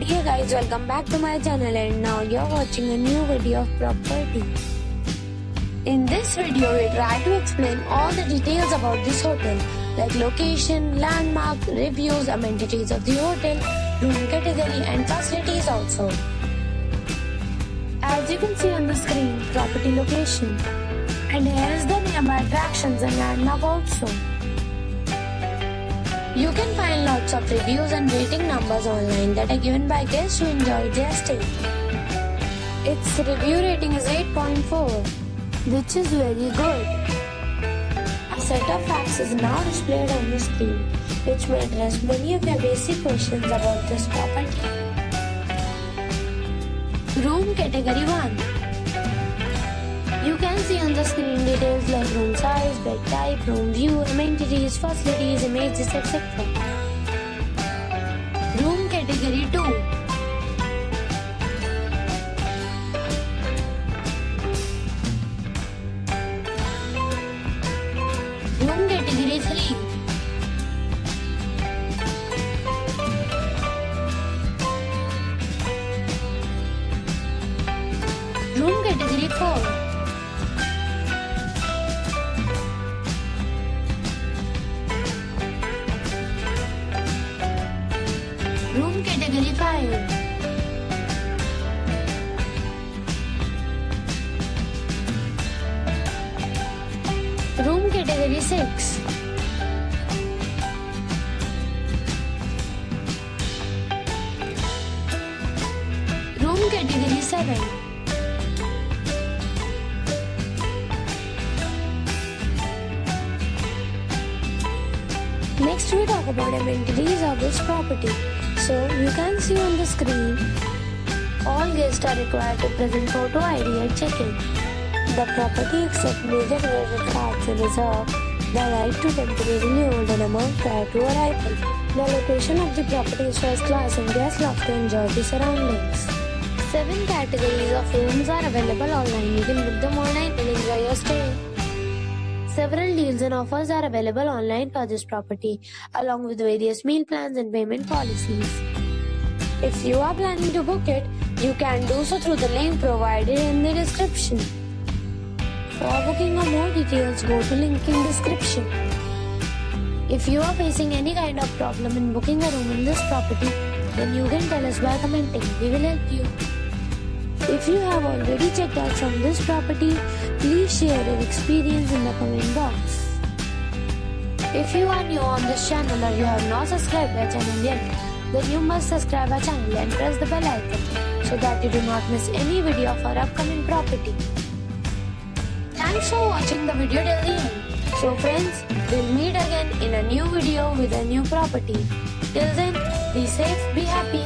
Dear guys, welcome back to my channel, and now you're watching a new video of property. In this video, we try to explain all the details about this hotel, like location, landmark, reviews, amenities of the hotel, room category and facilities also. As you can see on the screen, property location. And here is the nearby attractions and landmark also. You can find lots of reviews and rating numbers online that are given by guests who enjoyed their stay. Its review rating is 8.4, which is very good. A set of facts is now displayed on the screen, which may address many of your basic questions about this property. Room Category 1. You can see on the screen details like room size, bed type, room view, amenities, facilities, images, etc. Room Category 2. Room Category 3. Room Category 4. Room Category 5. Room Category 6. Room Category 7. Next we talk about amenities of this property. So you can see on the screen, all guests are required to present photo ID at check-in. The property accepts major credit cards and reserve the right to temporarily hold an amount prior to arrival. The location of the property is first class and guests love to enjoy the surroundings. 7 categories of rooms are available online. You can book them online and enjoy your stay. Several deals and offers are available online for this property, along with various meal plans and payment policies. If you are planning to book it, you can do so through the link provided in the description. For booking or more details, go to link in description. If you are facing any kind of problem in booking a room in this property, then you can tell us by commenting. We will help you. If you have already checked out from this property, please share your experience in the comment box. If you are new on this channel or you have not subscribed our channel yet, then you must subscribe our channel and press the bell icon so that you do not miss any video of our upcoming property. Thanks for watching the video till the end. So friends, we'll meet again in a new video with a new property. Till then, be safe, be happy.